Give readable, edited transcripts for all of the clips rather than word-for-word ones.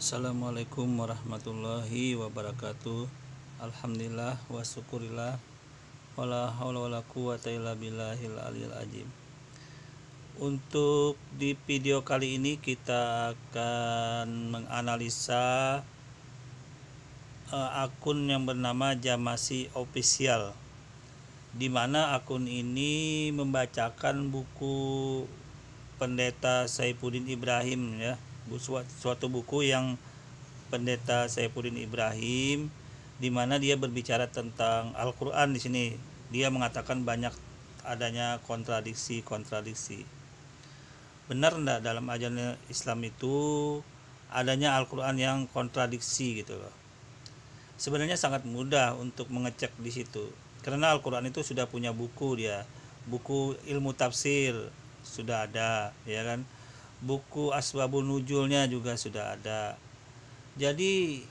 Assalamualaikum warahmatullahi wabarakatuh. Alhamdulillah wa syukurillah wala haula wala quwata illa billahil aliyil azim. Untuk di video kali ini kita akan menganalisa akun yang bernama Jamasi Official, di mana akun ini membacakan buku Pendeta Saifuddin Ibrahim, ya, suatu buku yang Pendeta Saifuddin Ibrahim, di mana dia berbicara tentang Al-Quran. Di sini dia mengatakan banyak adanya kontradiksi. Benar enggak dalam ajaran Islam itu adanya Al-Quran yang kontradiksi gitu loh? Sebenarnya sangat mudah untuk mengecek di situ, karena Al-Quran itu sudah punya buku, buku ilmu tafsir sudah ada, ya kan? Buku asbabun nuzulnya juga sudah ada. Jadi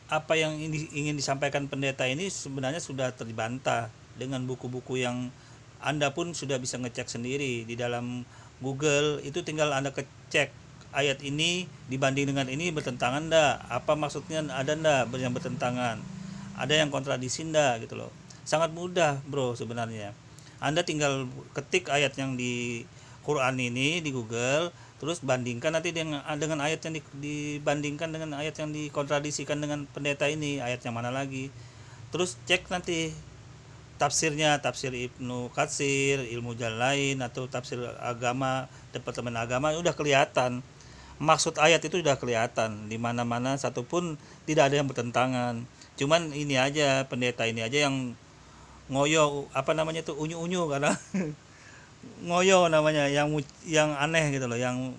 apa yang ingin disampaikan pendeta ini sebenarnya sudah terbantah dengan buku-buku yang Anda pun sudah bisa ngecek sendiri di dalam Google. Itu tinggal Anda cek ayat ini dibanding dengan ini bertentangan enggak, apa maksudnya, ada enggak yang bertentangan, ada yang kontradiksi enggak gitu loh. Sangat mudah bro sebenarnya. Anda tinggal ketik ayat yang di Quran ini di Google, terus bandingkan nanti dengan ayat yang dibandingkan dengan ayat yang dikontradisikan dengan pendeta ini, ayat yang mana lagi. Terus cek nanti tafsirnya, tafsir Ibnu Katsir, Ilmu Jalalain, atau tafsir agama, Departemen Agama, udah kelihatan. Maksud ayat itu sudah kelihatan, di mana-mana satupun tidak ada yang bertentangan. Cuman ini aja, pendeta ini aja yang ngoyo, apa namanya tuh, unyu-unyu, karena ngoyo namanya, yang aneh gitu loh, yang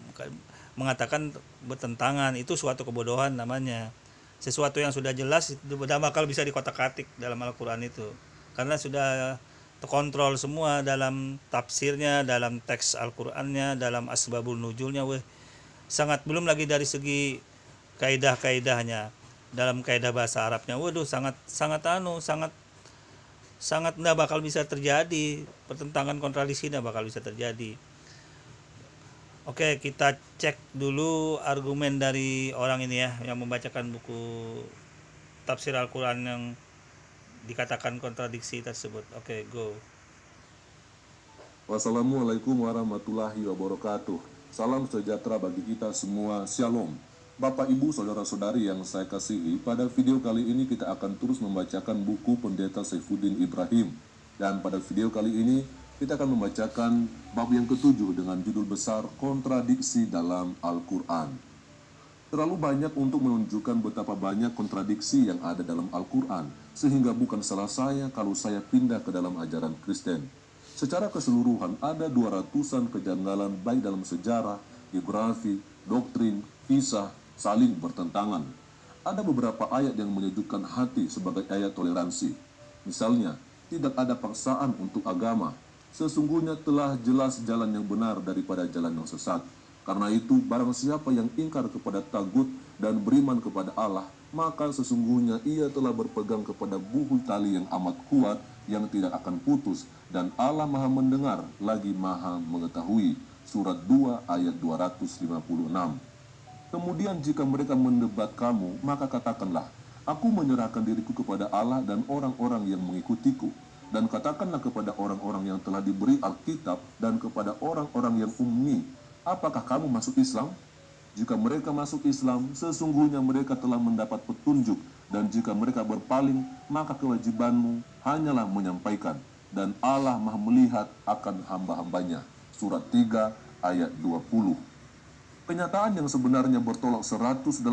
mengatakan bertentangan. Itu suatu kebodohan namanya. Sesuatu yang sudah jelas tidak bakal bisa dikotak-katik dalam Al-Quran itu, karena sudah terkontrol semua dalam tafsirnya, dalam teks Al-Qurannya, dalam asbabul nuzulnya. Sangat, belum lagi dari segi kaidah-kaidahnya, dalam kaidah bahasa Arabnya, sangat tidak bakal bisa terjadi pertentangan, kontradiksi tidak bakal bisa terjadi. Oke, kita cek dulu argumen dari orang ini ya, yang membacakan buku tafsir Al-Quran yang dikatakan kontradiksi tersebut. Oke, go. Wassalamualaikum warahmatullahi wabarakatuh. Salam sejahtera bagi kita semua. Shalom. Bapak, Ibu, Saudara-saudari yang saya kasihi, pada video kali ini kita akan terus membacakan buku Pendeta Saifuddin Ibrahim. Dan pada video kali ini kita akan membacakan bab yang ke-7 dengan judul besar Kontradiksi dalam Al-Quran. Terlalu banyak untuk menunjukkan betapa banyak kontradiksi yang ada dalam Al-Quran, sehingga bukan salah saya kalau saya pindah ke dalam ajaran Kristen. Secara keseluruhan ada 200-an kejanggalan baik dalam sejarah, geografi, doktrin, kisah, saling bertentangan. Ada beberapa ayat yang menyejukkan hati sebagai ayat toleransi. Misalnya, tidak ada paksaan untuk agama. Sesungguhnya telah jelas jalan yang benar daripada jalan yang sesat. Karena itu, barang siapa yang ingkar kepada tagut dan beriman kepada Allah, maka sesungguhnya ia telah berpegang kepada buhul tali yang amat kuat yang tidak akan putus, dan Allah Maha mendengar lagi Maha mengetahui. Surat 2 ayat 256. Kemudian jika mereka mendebat kamu, maka katakanlah, aku menyerahkan diriku kepada Allah dan orang-orang yang mengikutiku. Dan katakanlah kepada orang-orang yang telah diberi Alkitab dan kepada orang-orang yang ummi, apakah kamu masuk Islam? Jika mereka masuk Islam, sesungguhnya mereka telah mendapat petunjuk. Dan jika mereka berpaling, maka kewajibanmu hanyalah menyampaikan. Dan Allah Maha melihat akan hamba-hambanya. Surat 3 ayat 20. Kenyataan yang sebenarnya bertolak 180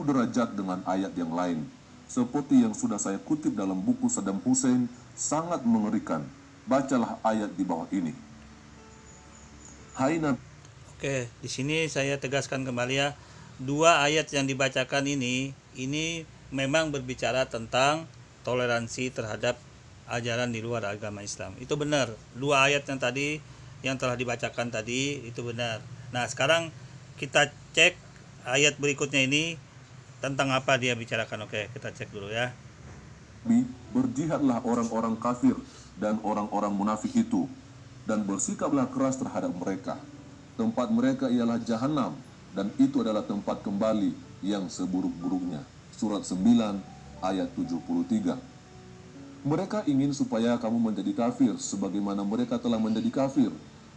derajat dengan ayat yang lain. Seperti yang sudah saya kutip dalam buku Saddam Hussein, sangat mengerikan. Bacalah ayat di bawah ini. Hai Nabi. Oke, di sini saya tegaskan kembali ya, dua ayat yang dibacakan ini memang berbicara tentang toleransi terhadap ajaran di luar agama Islam. Itu benar. Dua ayat yang tadi yang telah dibacakan tadi itu benar. Nah, sekarang kita cek ayat berikutnya ini tentang apa dia bicarakan. Oke, kita cek dulu ya. Berjihadlah orang-orang kafir dan orang-orang munafik itu, dan bersikaplah keras terhadap mereka. Tempat mereka ialah jahanam, dan itu adalah tempat kembali yang seburuk-buruknya. Surat 9 ayat 73. Mereka ingin supaya kamu menjadi kafir sebagaimana mereka telah menjadi kafir,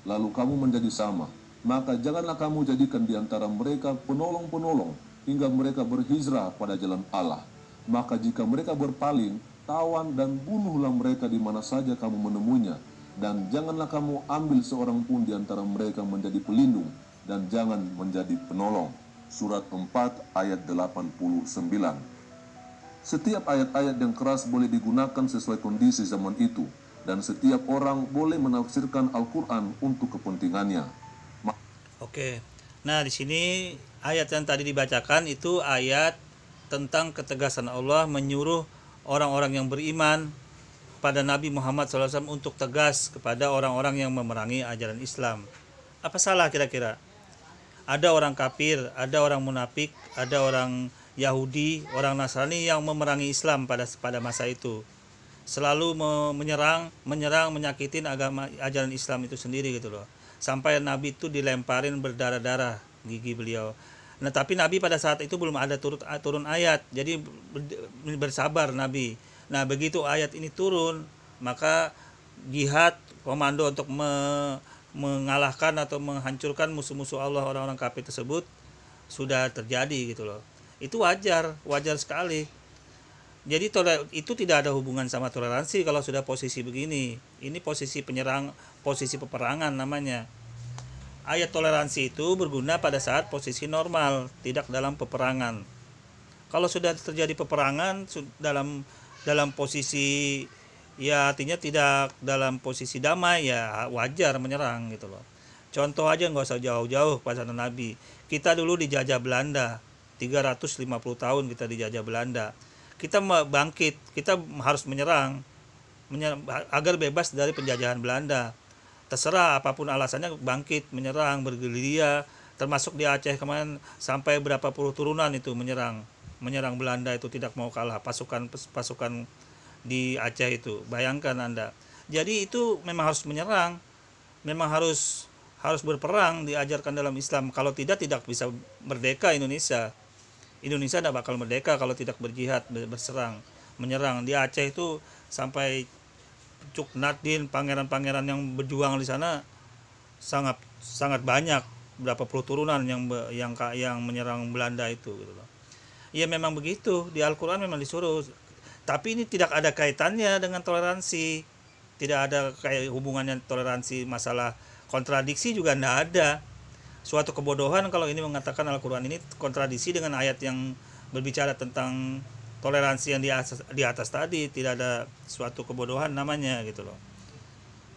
lalu kamu menjadi sama. Maka janganlah kamu jadikan di antara mereka penolong-penolong hingga mereka berhijrah pada jalan Allah. Maka jika mereka berpaling, tawan dan bunuhlah mereka di mana saja kamu menemuinya. Dan janganlah kamu ambil seorang pun di antara mereka menjadi pelindung, dan jangan menjadi penolong. Surat 4 ayat 89. Setiap ayat-ayat yang keras boleh digunakan sesuai kondisi zaman itu, dan setiap orang boleh menafsirkan Al-Quran untuk kepentingannya. Oke, nah di sini ayat yang tadi dibacakan itu ayat tentang ketegasan Allah menyuruh orang-orang yang beriman pada Nabi Muhammad SAW untuk tegas kepada orang-orang yang memerangi ajaran Islam. Apa salah kira-kira? Ada orang kafir, ada orang munafik, ada orang Yahudi, orang Nasrani yang memerangi Islam pada masa itu. Selalu menyerang, menyakitin agama ajaran Islam itu sendiri gitu loh. Sampai Nabi itu dilemparin berdarah-darah gigi beliau. Nah, tapi Nabi pada saat itu belum ada turun ayat. Jadi bersabar Nabi. Nah, begitu ayat ini turun, maka jihad, komando untuk mengalahkan atau menghancurkan musuh-musuh Allah, orang-orang kafir tersebut sudah terjadi gitu loh. Itu wajar sekali. Jadi itu tidak ada hubungan sama toleransi kalau sudah posisi begini. Ini posisi posisi peperangan namanya. Ayat toleransi itu berguna pada saat posisi normal, tidak dalam peperangan. Kalau sudah terjadi peperangan dalam posisi, ya artinya tidak dalam posisi damai, ya wajar menyerang gitu loh. Contoh aja, nggak usah jauh-jauh pada Nabi. Kita dulu dijajah Belanda, 350 tahun kita dijajah Belanda. Kita bangkit, kita harus menyerang agar bebas dari penjajahan Belanda. Terserah apapun alasannya, bangkit, menyerang, bergerilya, termasuk di Aceh kemarin sampai berapa puluh turunan itu menyerang Belanda itu, tidak mau kalah pasukan di Aceh itu. Bayangkan Anda. Jadi itu memang harus menyerang, memang harus berperang, diajarkan dalam Islam. Kalau tidak bisa merdeka Indonesia. Indonesia tidak bakal merdeka kalau tidak berjihad, berserang, menyerang. Di Aceh itu sampai Cuk Nadin, pangeran-pangeran yang berjuang di sana sangat banyak, berapa puluh turunan yang menyerang Belanda itu gitu loh. Ya memang begitu, di Al-Qur'an memang disuruh. Tapi ini tidak ada kaitannya dengan toleransi. Tidak ada kayak hubungannya toleransi, masalah kontradiksi juga tidak ada. Suatu kebodohan kalau ini mengatakan Al-Quran ini kontradiksi dengan ayat yang berbicara tentang toleransi yang di atas tadi. Tidak ada suatu kebodohan namanya gitu loh.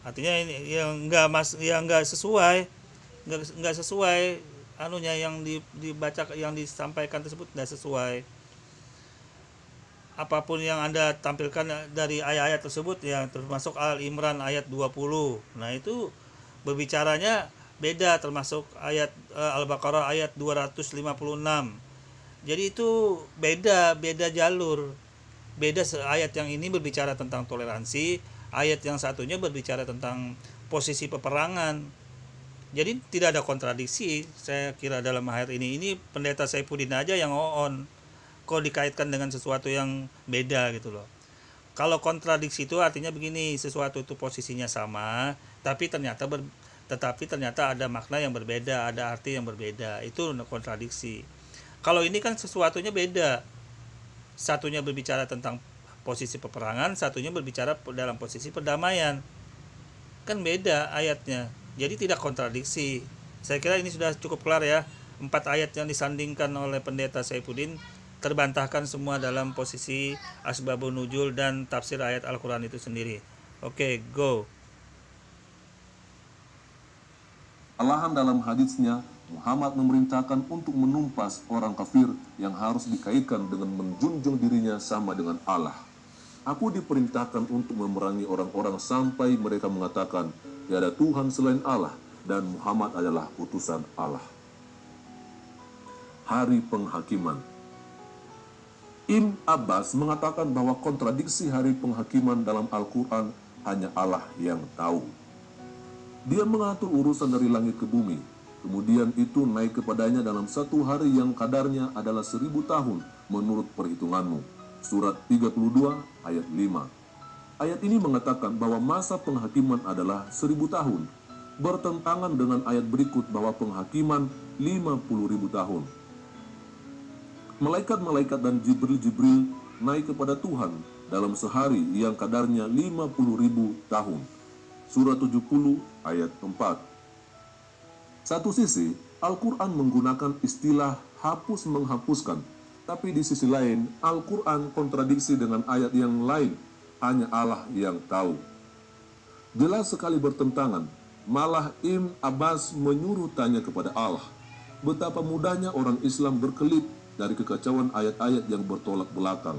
Artinya ini yang enggak sesuai anunya yang dibaca, yang disampaikan tersebut tidak sesuai. Apapun yang Anda tampilkan dari ayat-ayat tersebut, yang termasuk Al-Imran ayat 20. Nah, itu berbicaranya beda, termasuk ayat Al-Baqarah ayat 256. Jadi itu beda jalur. Beda, ayat yang ini berbicara tentang toleransi, ayat yang satunya berbicara tentang posisi peperangan. Jadi tidak ada kontradiksi saya kira dalam ayat ini. Ini Pendeta Saifuddin aja yang on. Kok dikaitkan dengan sesuatu yang beda gitu loh. Kalau kontradiksi itu artinya begini, sesuatu itu posisinya sama, tapi ternyata ada makna yang berbeda, ada arti yang berbeda. Itu kontradiksi. Kalau ini kan sesuatunya beda. Satunya berbicara tentang posisi peperangan, satunya berbicara dalam posisi perdamaian. Kan beda ayatnya. Jadi tidak kontradiksi. Saya kira ini sudah cukup kelar ya. 4 ayat yang disandingkan oleh Pendeta Saifuddin terbantahkan semua dalam posisi asbabun nuzul dan tafsir ayat Al-Quran itu sendiri. Oke, go. Malahan dalam hadisnya, Muhammad memerintahkan untuk menumpas orang kafir yang harus dikaitkan dengan menjunjung dirinya sama dengan Allah. Aku diperintahkan untuk memerangi orang-orang sampai mereka mengatakan, tiada Tuhan selain Allah, dan Muhammad adalah utusan Allah. Hari Penghakiman. Ibn Abbas mengatakan bahwa kontradiksi hari penghakiman dalam Al-Quran hanya Allah yang tahu. Dia mengatur urusan dari langit ke bumi. Kemudian itu naik kepadanya dalam satu hari yang kadarnya adalah 1000 tahun menurut perhitunganmu. Surat 32 ayat 5. Ayat ini mengatakan bahwa masa penghakiman adalah 1000 tahun, bertentangan dengan ayat berikut bahwa penghakiman 50.000 tahun. Malaikat-malaikat dan Jibril naik kepada Tuhan dalam sehari yang kadarnya 50.000 tahun. Surah 70 ayat 4. Satu sisi, Al-Quran menggunakan istilah hapus menghapuskan, tapi di sisi lain, Al-Quran kontradiksi dengan ayat yang lain, hanya Allah yang tahu. Jelas sekali bertentangan, malah Ibn Abbas menyuruh tanya kepada Allah. Betapa mudahnya orang Islam berkelip dari kekacauan ayat-ayat yang bertolak belakang.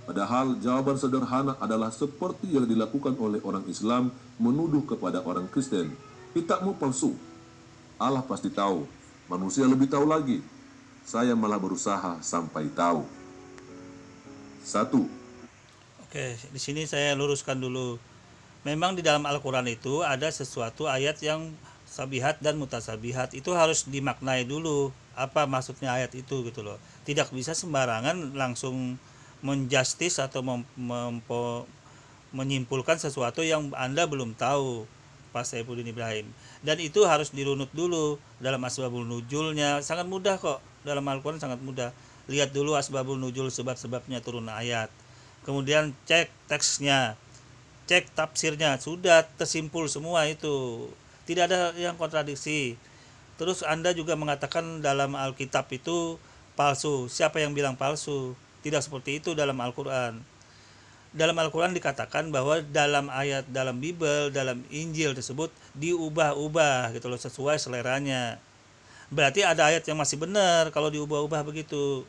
Padahal jawaban sederhana adalah seperti yang dilakukan oleh orang Islam menuduh kepada orang Kristen. Kitabmu palsu. Allah pasti tahu, manusia lebih tahu lagi. Saya malah berusaha sampai tahu. 1. Oke, di sini saya luruskan dulu. Memang di dalam Al-Quran itu ada sesuatu ayat yang sabihat dan mutasabihat. Itu harus dimaknai dulu. Apa maksudnya ayat itu gitu loh. Tidak bisa sembarangan langsung menjustis atau menyimpulkan sesuatu yang Anda belum tahu. Pak Saifuddin Ibrahim, dan itu harus dirunut dulu dalam asbabul nuzulnya. Sangat mudah kok, dalam Al-Quran sangat mudah. Lihat dulu asbabul nuzul, sebab-sebabnya turun ayat, kemudian cek teksnya, cek tafsirnya, sudah tersimpul semua itu, tidak ada yang kontradiksi. Terus Anda juga mengatakan dalam Alkitab itu palsu. Siapa yang bilang palsu? Tidak seperti itu dalam Al-Quran. Dalam Al-Quran dikatakan bahwa dalam ayat, dalam Bible, dalam Injil tersebut diubah-ubah gitu loh, sesuai seleranya. Berarti ada ayat yang masih benar kalau diubah-ubah begitu.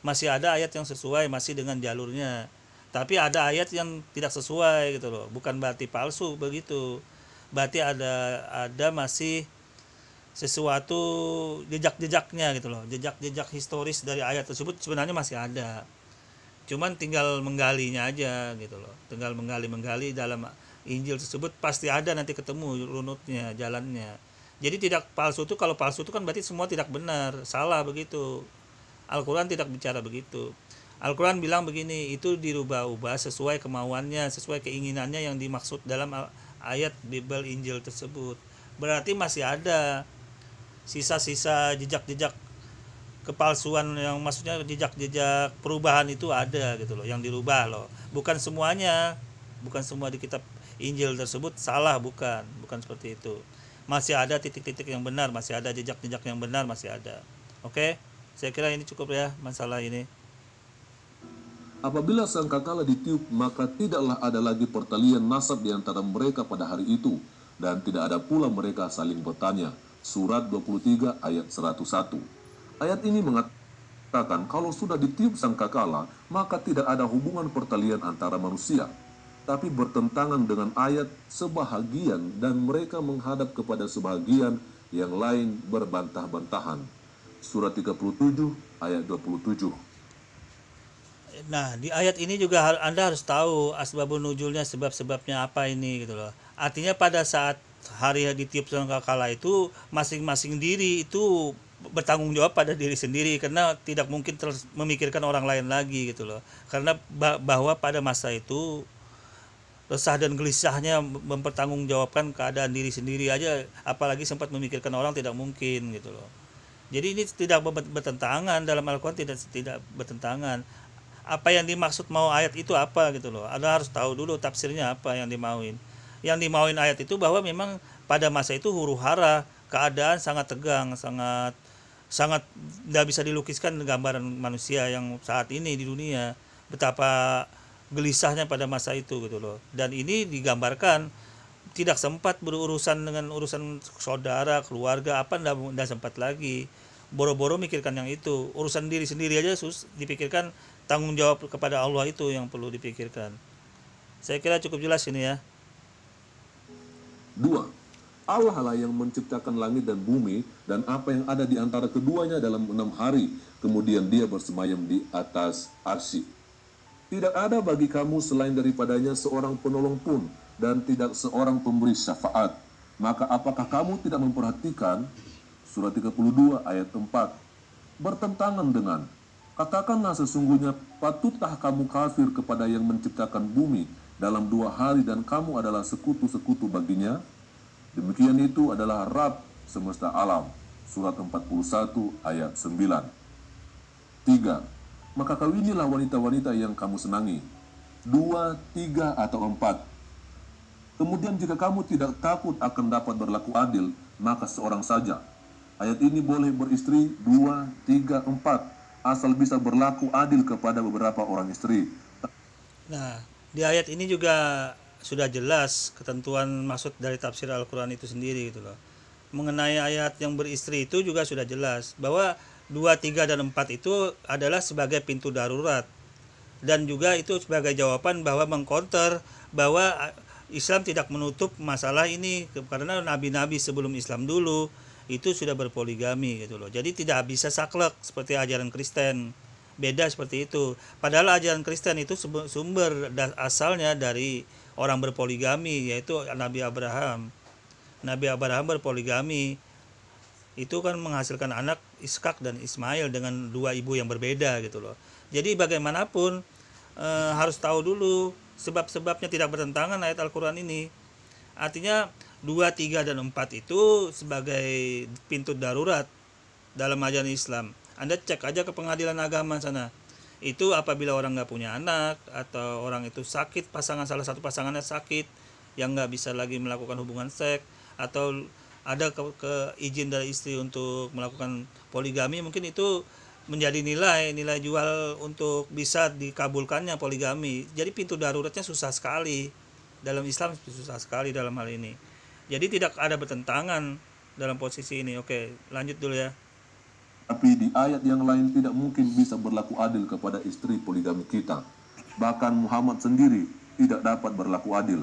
Masih ada ayat yang sesuai, masih dengan jalurnya. Tapi ada ayat yang tidak sesuai gitu loh. Bukan berarti palsu begitu. Berarti ada masih sesuatu jejak-jejaknya gitu loh. Jejak-jejak historis dari ayat tersebut sebenarnya masih ada. Cuman tinggal menggalinya aja gitu loh. Tinggal menggali dalam Injil tersebut, pasti ada nanti ketemu runutnya, jalannya. Jadi tidak palsu itu, kalau palsu itu kan berarti semua tidak benar, salah begitu. Al-Quran tidak bicara begitu. Al-Quran bilang begini, itu dirubah-ubah sesuai kemauannya, sesuai keinginannya yang dimaksud dalam ayat Bible Injil tersebut. Berarti masih ada sisa-sisa jejak-jejak kepalsuan, yang maksudnya jejak-jejak perubahan itu ada gitu loh, yang dirubah loh. Bukan semuanya, bukan semua di kitab Injil tersebut salah, bukan seperti itu. Masih ada titik-titik yang benar, masih ada jejak-jejak yang benar, masih ada. Oke, saya kira ini cukup ya masalah ini. Apabila sangkakala ditiup, maka tidaklah ada lagi pertalian nasab di antara mereka pada hari itu, dan tidak ada pula mereka saling bertanya. Surat 23 ayat 101. Ayat ini mengatakan kalau sudah ditiup sangkakala, maka tidak ada hubungan pertalian antara manusia. Tapi bertentangan dengan ayat sebahagian, dan mereka menghadap kepada sebahagian yang lain berbantah-bantahan. Surat 37 ayat 27. Nah, di ayat ini juga Anda harus tahu asbabun nuzulnya, sebab-sebabnya apa ini gitu loh. Artinya pada saat hari ditiup sangkakala itu, masing-masing diri itu bertanggung jawab pada diri sendiri, karena tidak mungkin terus memikirkan orang lain lagi gitu loh. Karena bahwa pada masa itu resah dan gelisahnya mempertanggungjawabkan keadaan diri sendiri aja, apalagi sempat memikirkan orang, tidak mungkin gitu loh. Jadi ini tidak bertentangan, dalam Al-Quran tidak bertentangan. Apa yang dimaksud mau ayat itu apa gitu loh. Anda harus tahu dulu tafsirnya apa yang dimauin. Yang dimauin ayat itu bahwa memang pada masa itu huru hara, keadaan sangat tegang, sangat tidak bisa dilukiskan gambaran manusia yang saat ini di dunia, betapa gelisahnya pada masa itu gitu loh. Dan ini digambarkan tidak sempat berurusan dengan urusan saudara, keluarga, apa tidak sempat lagi. Boro-boro mikirkan yang itu, urusan diri sendiri aja dipikirkan, tanggung jawab kepada Allah itu yang perlu dipikirkan. Saya kira cukup jelas ini ya. 2. Allah lah yang menciptakan langit dan bumi dan apa yang ada di antara keduanya dalam 6 hari. Kemudian dia bersemayam di atas arsy. Tidak ada bagi kamu selain daripadanya seorang penolong pun, dan tidak seorang pemberi syafaat. Maka apakah kamu tidak memperhatikan? Surat 32 ayat 4 bertentangan dengan, katakanlah sesungguhnya patutkah kamu kafir kepada yang menciptakan bumi dalam 2 hari dan kamu adalah sekutu-sekutu baginya? Demikian itu adalah Rabb semesta alam. Surat 41 ayat 9. 3. Maka kawinilah wanita-wanita yang kamu senangi. 2, 3, atau 4. Kemudian jika kamu tidak takut akan dapat berlaku adil, maka seorang saja. Ayat ini boleh beristri 2, 3, 4, asal bisa berlaku adil kepada beberapa orang istri. Nah, di ayat ini juga sudah jelas ketentuan maksud dari tafsir Al-Quran itu sendiri gitu loh. Mengenai ayat yang beristri itu juga sudah jelas bahwa 2, 3, dan 4 itu adalah sebagai pintu darurat. Dan juga itu sebagai jawaban bahwa mengcounter bahwa Islam tidak menutup masalah ini, karena nabi-nabi sebelum Islam dulu itu sudah berpoligami gitu loh. Jadi tidak bisa saklek seperti ajaran Kristen. Beda seperti itu. Padahal ajaran Kristen itu sumber asalnya dari orang berpoligami, yaitu Nabi Abraham. Nabi Abraham berpoligami. Itu kan menghasilkan anak Ishak dan Ismail dengan 2 ibu yang berbeda gitu loh. Jadi bagaimanapun harus tahu dulu sebab-sebabnya tidak bertentangan ayat Al-Quran ini. Artinya 2, 3, dan 4 itu sebagai pintu darurat dalam ajaran Islam. Anda cek aja ke pengadilan agama sana. Itu apabila orang nggak punya anak atau orang itu sakit, salah satu pasangannya sakit yang nggak bisa lagi melakukan hubungan seks, atau ada izin dari istri untuk melakukan poligami, mungkin itu menjadi nilai jual untuk bisa dikabulkannya poligami. Jadi pintu daruratnya susah sekali. Dalam Islam susah sekali dalam hal ini. Jadi tidak ada bertentangan dalam posisi ini. Oke, lanjut dulu ya. Tapi di ayat yang lain tidak mungkin bisa berlaku adil kepada istri poligami kita. Bahkan Muhammad sendiri tidak dapat berlaku adil.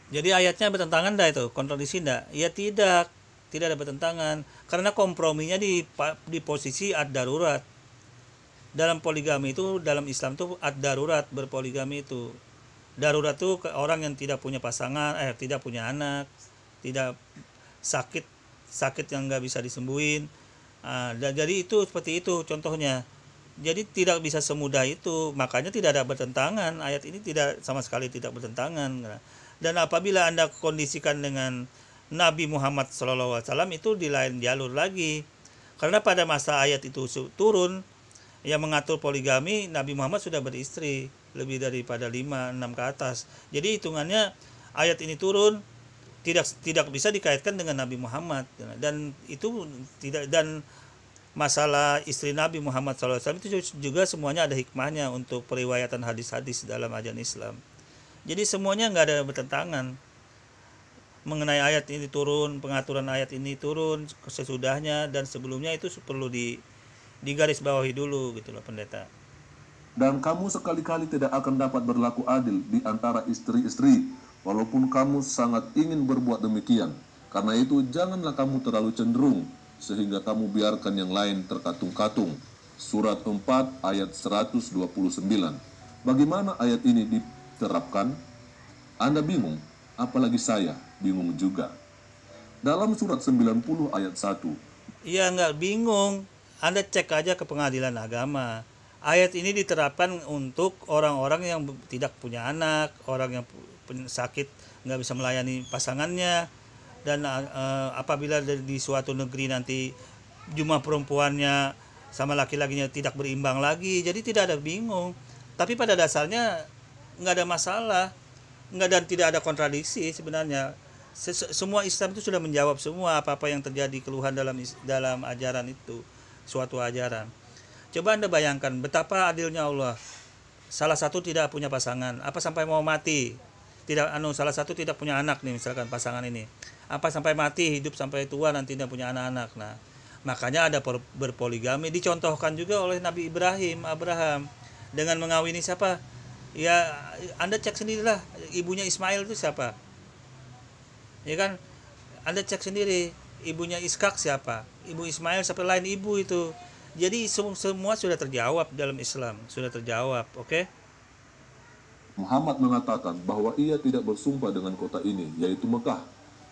Jadi ayatnya bertentangan dah itu, kontradiksi dah? Ya tidak ada bertentangan. Karena komprominya di posisi ad-darurat. Dalam poligami itu, dalam Islam itu ad-darurat, berpoligami itu. Darurat itu ke orang yang tidak punya pasangan, tidak punya anak, tidak sakit yang nggak bisa disembuhin. Jadi itu seperti itu contohnya. Jadi tidak bisa semudah itu, makanya tidak ada bertentangan. Ayat ini sama sekali tidak bertentangan. Dan apabila Anda kondisikan dengan Nabi Muhammad SAW, itu di lain jalur lagi. Karena pada masa ayat itu turun yang mengatur poligami, Nabi Muhammad sudah beristri lebih daripada 5, 6 ke atas. Jadi hitungannya ayat ini turun tidak bisa dikaitkan dengan Nabi Muhammad, dan itu tidak, dan masalah istri Nabi Muhammad SAW itu juga semuanya ada hikmahnya untuk periwayatan hadis-hadis dalam ajaran Islam. Jadi semuanya nggak ada bertentangan. Mengenai ayat ini turun, pengaturan ayat ini turun sesudahnya dan sebelumnya, itu perlu digarisbawahi dulu gitu loh pendeta. Dan kamu sekali-kali tidak akan dapat berlaku adil di antara istri-istri, walaupun kamu sangat ingin berbuat demikian. Karena itu janganlah kamu terlalu cenderung, sehingga kamu biarkan yang lain terkatung-katung. Surat 4 ayat 129. Bagaimana ayat ini diterapkan? Anda bingung, apalagi saya bingung juga. Dalam surat 90 ayat 1. Iya, nggak bingung. Anda cek aja ke pengadilan agama. Ayat ini diterapkan untuk orang-orang yang tidak punya anak, orang yang sakit nggak bisa melayani pasangannya, dan apabila di suatu negeri nanti jumlah perempuannya sama laki-lakinya tidak berimbang lagi, jadi tidak ada bingung. Tapi pada dasarnya nggak ada masalah, dan tidak ada kontradiksi sebenarnya. Semua Islam itu sudah menjawab semua apa-apa yang terjadi keluhan dalam ajaran itu, suatu ajaran. Coba Anda bayangkan betapa adilnya Allah. Salah satu tidak punya pasangan, apa sampai mau mati? Salah satu tidak punya anak nih, misalkan pasangan ini. Apa sampai mati, hidup sampai tua nanti tidak punya anak-anak. Nah, makanya ada berpoligami, dicontohkan juga oleh Nabi Abraham dengan mengawini siapa? Ya, Anda cek sendirilah, ibunya Ismail itu siapa? Ya kan? Anda cek sendiri, ibunya Ishak siapa? Ibu Ismail siapa? Lain ibu itu. Jadi semua sudah terjawab dalam Islam, sudah terjawab, oke? Muhammad mengatakan bahwa ia tidak bersumpah dengan kota ini, yaitu Mekah.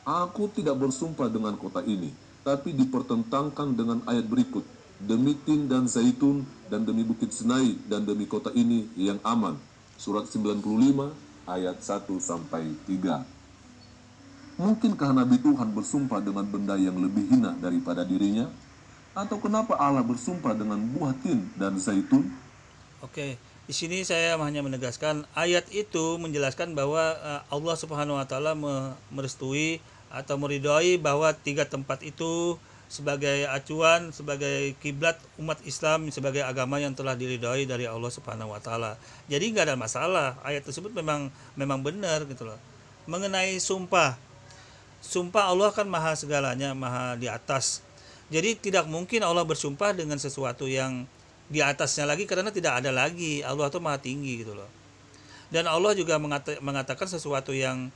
Aku tidak bersumpah dengan kota ini. tapi dipertentangkan dengan ayat berikut. Demi tin dan zaitun, dan demi bukit Sinai, dan demi kota ini yang aman. Surat 95 ayat 1-3. Mungkinkah Nabi Tuhan bersumpah dengan benda yang lebih hina daripada dirinya? Atau kenapa Allah bersumpah dengan buah tin dan zaitun? Oke, di sini saya hanya menegaskan ayat itu menjelaskan bahwa Allah Subhanahu wa taala merestui atau meridhoi bahwa tiga tempat itu sebagai acuan, sebagai kiblat umat Islam, sebagai agama yang telah diridhoi dari Allah Subhanahu wa taala. Jadi nggak ada masalah. Ayat tersebut memang benar gitu loh. Mengenai sumpah Allah kan maha segalanya, maha di atas. Jadi tidak mungkin Allah bersumpah dengan sesuatu yang di atasnya lagi, karena tidak ada lagi. Allah itu maha tinggi gitu loh. Dan Allah juga mengatakan sesuatu yang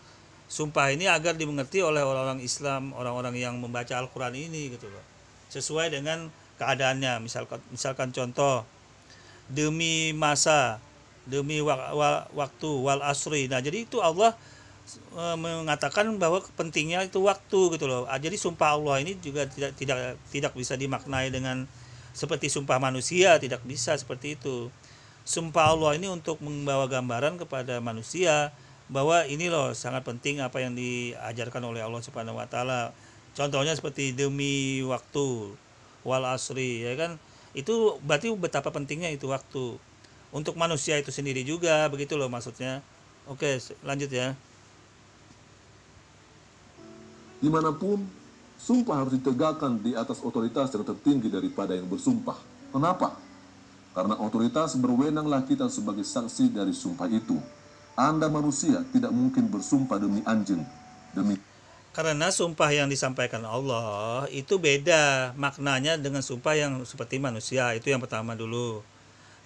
sumpah ini agar dimengerti oleh orang-orang Islam, orang-orang yang membaca Al-Quran ini gitu loh, sesuai dengan keadaannya. Misalkan contoh, demi masa, demi waktu, wal asri. Nah jadi itu Allah mengatakan bahwa pentingnya itu waktu gitu loh. Jadi sumpah Allah ini juga tidak bisa dimaknai dengan seperti sumpah manusia, tidak bisa seperti itu. Sumpah Allah ini untuk membawa gambaran kepada manusia bahwa ini loh sangat penting apa yang diajarkan oleh Allah Subhanahu wa taala. Contohnya seperti demi waktu, wal asri, ya kan? Itu berarti betapa pentingnya itu waktu. Untuk manusia itu sendiri juga, begitu loh maksudnya. Oke, lanjut ya. Dimanapun, sumpah harus ditegakkan di atas otoritas yang tertinggi daripada yang bersumpah. Kenapa? Karena otoritas berwenanglah kita sebagai saksi dari sumpah itu. Anda manusia tidak mungkin bersumpah demi anjing, demi... Karena sumpah yang disampaikan Allah itu beda maknanya dengan sumpah yang seperti manusia. Itu yang pertama dulu.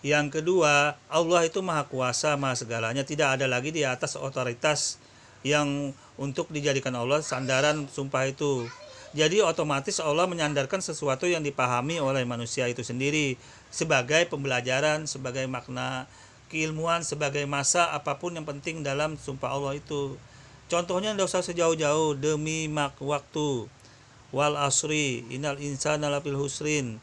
Yang kedua, Allah itu maha kuasa, maha segalanya. Tidak ada lagi di atas otoritas yang untuk dijadikan Allah sandaran sumpah itu. Jadi otomatis Allah menyandarkan sesuatu yang dipahami oleh manusia itu sendiri sebagai pembelajaran, sebagai makna keilmuan, sebagai masa apapun yang penting dalam sumpah Allah itu. Contohnya tidak usah sejauh-jauh, demi waktu, wal asri, innal insana lafil husrin.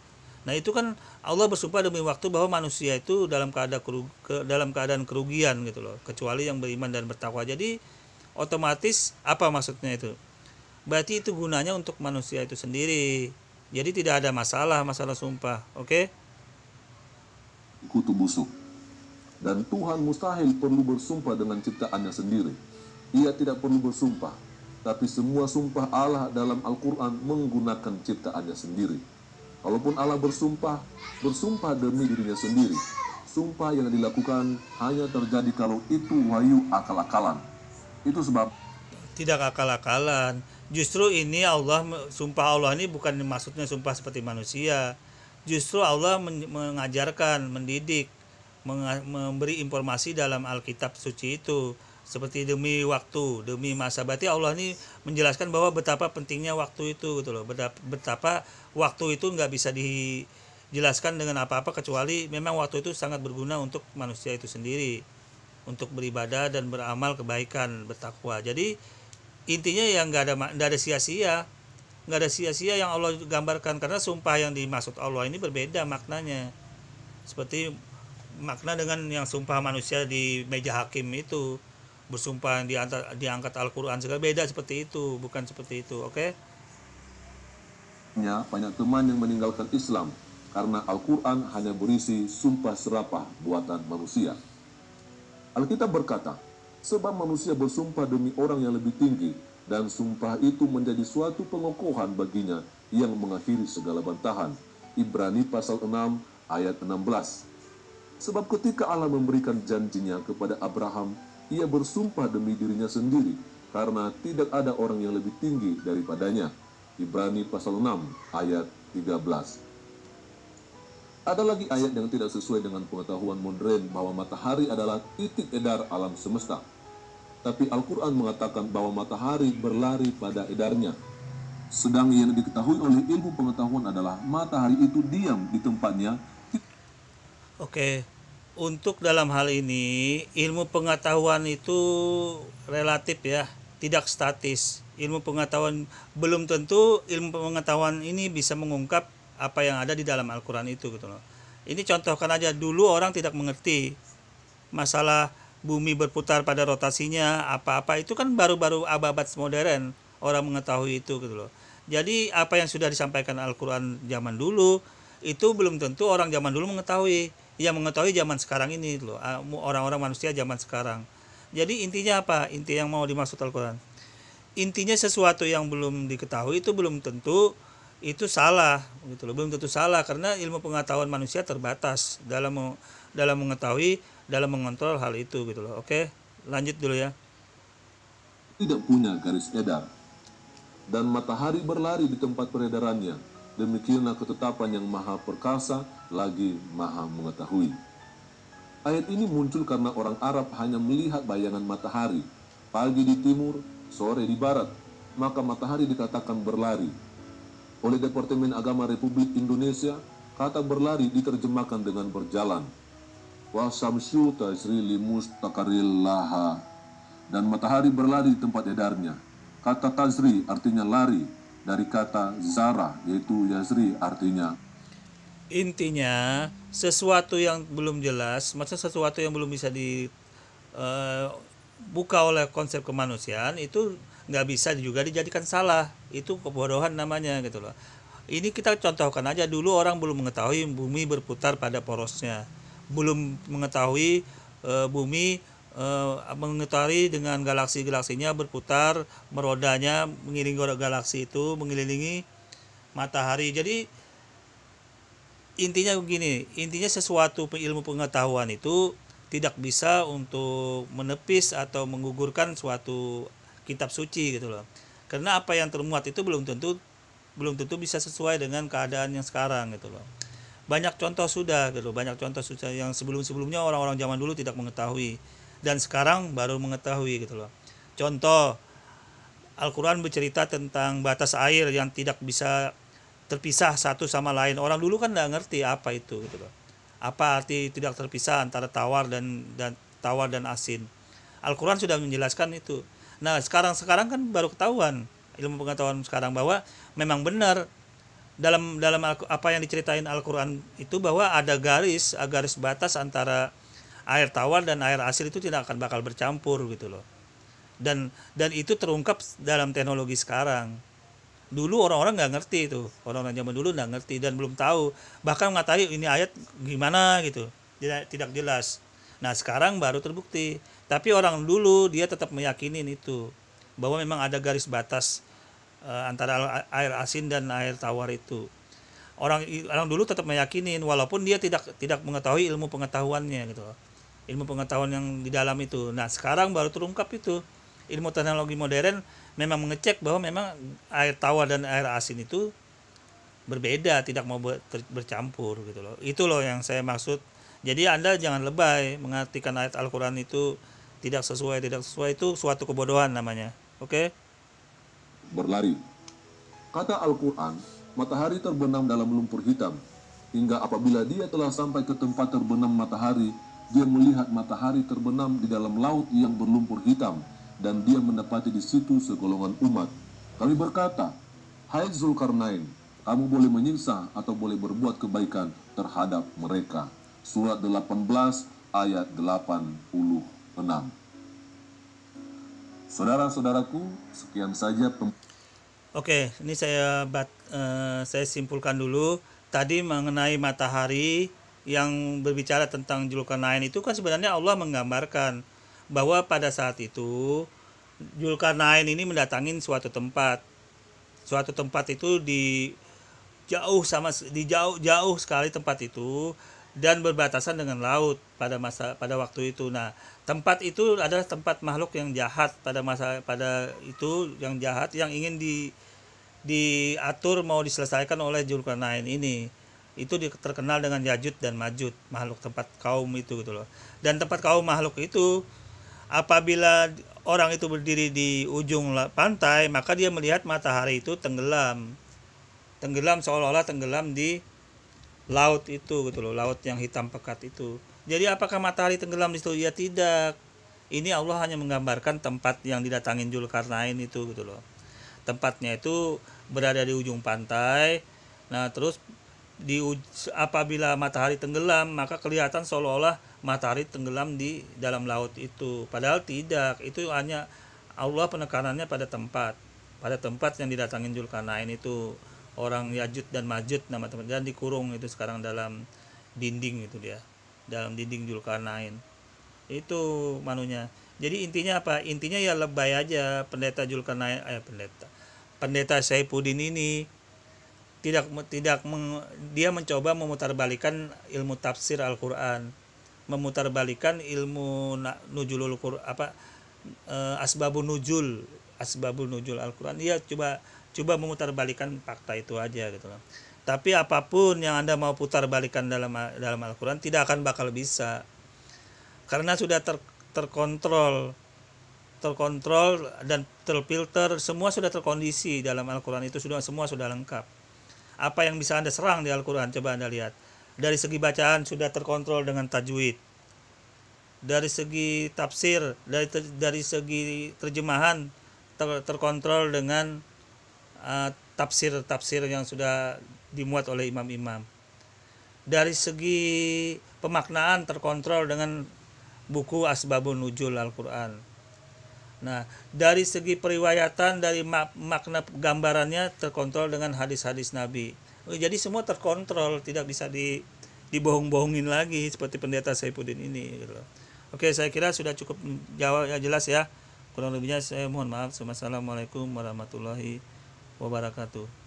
Nah itu kan Allah bersumpah demi waktu bahwa manusia itu dalam keadaan kerugian gitu loh, kecuali yang beriman dan bertakwa. Jadi otomatis apa maksudnya itu? Berarti itu gunanya untuk manusia itu sendiri. Jadi tidak ada masalah sumpah. Oke? Kutu busuk. Dan Tuhan mustahil perlu bersumpah dengan ciptaannya sendiri. Ia tidak perlu bersumpah. Tapi semua sumpah Allah dalam Al-Quran menggunakan ciptaannya sendiri. Kalaupun Allah bersumpah demi dirinya sendiri. Sumpah yang dilakukan hanya terjadi kalau itu wahyu akal-akalan. Itu sebab tidak akal-akalan. Justru ini sumpah Allah ini bukan maksudnya sumpah seperti manusia. Justru Allah mengajarkan, mendidik, memberi informasi dalam Alkitab suci itu. Seperti demi waktu, demi masa. Berarti Allah ini menjelaskan bahwa betapa pentingnya waktu itu gitu loh. Betapa waktu itu nggak bisa dijelaskan dengan apa-apa kecuali memang waktu itu sangat berguna untuk manusia itu sendiri, untuk beribadah dan beramal kebaikan, bertakwa. Jadi intinya ya nggak ada sia-sia yang Allah gambarkan, karena sumpah yang dimaksud Allah ini berbeda maknanya. Seperti makna dengan yang sumpah manusia di meja hakim itu, bersumpah diangkat Al-Quran segala, beda seperti itu, bukan seperti itu. Oke? Banyak teman yang meninggalkan Islam karena Al-Quran hanya berisi sumpah serapah buatan manusia. Alkitab berkata, sebab manusia bersumpah demi orang yang lebih tinggi, dan sumpah itu menjadi suatu pengokohan baginya yang mengakhiri segala bantahan. Ibrani pasal 6 ayat 16. Sebab ketika Allah memberikan janjinya kepada Abraham, ia bersumpah demi dirinya sendiri, karena tidak ada orang yang lebih tinggi daripadanya. Ibrani pasal 6 ayat 13. Ada lagi ayat yang tidak sesuai dengan pengetahuan modern bahwa matahari adalah titik edar alam semesta. Tapi Al-Quran mengatakan bahwa matahari berlari pada edarnya. Sedang yang diketahui oleh ilmu pengetahuan adalah matahari itu diam di tempatnya. Oke, untuk dalam hal ini ilmu pengetahuan itu relatif ya, tidak statis. ilmu pengetahuan, belum tentu ilmu pengetahuan ini bisa mengungkap apa yang ada di dalam Al-Quran itu gitu loh. Ini contohkan aja, dulu orang tidak mengerti masalah bumi berputar pada rotasinya apa-apa, itu kan baru-baru abad modern orang mengetahui itu gitu loh. Jadi apa yang sudah disampaikan Al-Quran zaman dulu itu belum tentu orang zaman dulu mengetahui. Yang mengetahui zaman sekarang ini loh, orang-orang manusia zaman sekarang. Jadi intinya apa? Inti yang mau dimaksud Al-Quran, intinya sesuatu yang belum diketahui itu belum tentu itu salah gitu loh, belum tentu salah, karena ilmu pengetahuan manusia terbatas dalam mengetahui, dalam mengontrol hal itu gitu loh. Oke, lanjut dulu ya. Tidak punya garis edar, dan matahari berlari di tempat peredarannya. Demikianlah ketetapan yang maha perkasa lagi maha mengetahui. Ayat ini muncul karena orang Arab hanya melihat bayangan matahari, pagi di timur, sore di barat, maka matahari dikatakan berlari. Oleh Departemen Agama Republik Indonesia, kata berlari diterjemahkan dengan berjalan. Wa syamsu tajri li mustaqarril laha, dan matahari berlari di tempat edarnya. Kata tajri artinya lari, dari kata zara yaitu yazri artinya. Intinya sesuatu yang belum jelas, maksudnya sesuatu yang belum bisa dibuka oleh konsep kemanusiaan itu nggak bisa juga dijadikan salah. Itu kebodohan namanya gitu loh. Ini kita contohkan aja, dulu orang belum mengetahui bumi berputar pada porosnya, belum mengetahui bumi mengetahui dengan galaksi-galaksinya berputar, merodanya mengiringi galaksi itu mengelilingi matahari. Jadi intinya begini, intinya sesuatu ilmu pengetahuan itu tidak bisa untuk menepis atau menggugurkan suatu kitab suci gitu loh. Karena apa yang termuat itu belum tentu bisa sesuai dengan keadaan yang sekarang gitu loh. Banyak contoh sudah gitu, banyak contoh sudah yang sebelum-sebelumnya orang-orang zaman dulu tidak mengetahui dan sekarang baru mengetahui gitu loh. Contoh, Al-Quran bercerita tentang batas air yang tidak bisa terpisah satu sama lain. Orang dulu kan nggak ngerti apa itu gitu loh. Apa arti tidak terpisah antara tawar dan asin. Al-Quran sudah menjelaskan itu. Nah, sekarang kan baru ketahuan ilmu pengetahuan sekarang bahwa memang benar dalam apa yang diceritain Al-Quran itu, bahwa ada garis batas antara air tawar dan air asin itu tidak akan bakal bercampur gitu loh. Dan itu terungkap dalam teknologi sekarang. Dulu orang-orang nggak ngerti itu, orang-orang zaman dulu nggak ngerti dan belum tahu, bahkan mengetahui ini ayat gimana gitu, tidak jelas. Nah sekarang baru terbukti, tapi orang dulu dia tetap meyakini itu, bahwa memang ada garis batas antara air asin dan air tawar itu. Orang dulu tetap meyakini walaupun dia tidak mengetahui ilmu pengetahuannya gitu, ilmu pengetahuan yang di dalam itu. Nah sekarang baru terungkap itu, ilmu teknologi modern memang mengecek bahwa memang air tawar dan air asin itu berbeda, tidak mau bercampur gitu loh. Itu loh yang saya maksud. Jadi Anda jangan lebay mengartikan ayat Al-Quran itu tidak sesuai itu suatu kebodohan namanya. Oke? Berlari. Kata Al-Quran, matahari terbenam dalam lumpur hitam, hingga apabila dia telah sampai ke tempat terbenam matahari, dia melihat matahari terbenam di dalam laut yang berlumpur hitam, dan dia mendapati di situ segolongan umat. Kami berkata, hai Zulkarnain, kamu boleh menyiksa atau boleh berbuat kebaikan terhadap mereka. Surat 18 ayat 86. Saudara-saudaraku, sekian saja Oke, ini saya simpulkan dulu. Tadi mengenai matahari yang berbicara tentang Zulkarnain itu kan sebenarnya Allah menggambarkan bahwa pada saat itu Zulkarnain ini mendatangin suatu tempat itu jauh sekali tempat itu, dan berbatasan dengan laut pada waktu itu. Nah, tempat itu adalah tempat makhluk yang jahat pada itu, yang jahat yang ingin diatur, mau diselesaikan oleh Zulkarnain ini. Itu terkenal dengan Yajud dan Majud, makhluk tempat kaum itu gitu loh. Dan tempat kaum makhluk itu, apabila orang itu berdiri di ujung pantai, maka dia melihat matahari itu tenggelam seolah-olah tenggelam di laut itu gitu loh, laut yang hitam pekat itu. Jadi apakah matahari tenggelam di situ? Ya tidak. Ini Allah hanya menggambarkan tempat yang didatangin Zulkarnain itu gitu loh. Tempatnya itu berada di ujung pantai. Nah, terus apabila matahari tenggelam, maka kelihatan seolah-olah matahari tenggelam di dalam laut itu. Padahal tidak, itu hanya Allah penekanannya pada tempat yang didatangin Zulkarnain itu, orang Yajud dan Majud nama tempat, dan dikurung itu sekarang dalam dinding itu dia, dalam dinding Zulkarnain itu manunya. Jadi intinya apa? Intinya ya lebay aja pendeta Zulkarnain, pendeta Saifuddin ini dia mencoba memutarbalikan ilmu tafsir Al-Qur'an, memutarbalikan ilmu nuzulul Qur'an, asbabun nuzul Al-Qur'an. Dia coba memutarbalikan fakta itu aja gitu loh. Tapi apapun yang Anda mau putarbalikan dalam Al-Qur'an tidak akan bakal bisa, karena sudah terkontrol dan terfilter, semua sudah terkondisi dalam Al-Qur'an itu, semua sudah lengkap. Apa yang bisa Anda serang di Al-Qur'an, coba Anda lihat. Dari segi bacaan sudah terkontrol dengan tajwid, dari segi tafsir, dari segi terjemahan terkontrol dengan tafsir yang sudah dimuat oleh imam-imam. Dari segi pemaknaan terkontrol dengan buku Asbabun Nuzul Al-Qur'an. Nah, dari segi periwayatan, dari makna gambarannya terkontrol dengan hadis-hadis Nabi. Jadi semua terkontrol, tidak bisa dibohong-bohongin lagi seperti pendeta Saifuddin ini gitu loh. Oke, saya kira sudah cukup jawab ya, jelas ya. Kurang lebihnya saya mohon maaf. Wassalamualaikum warahmatullahi wabarakatuh.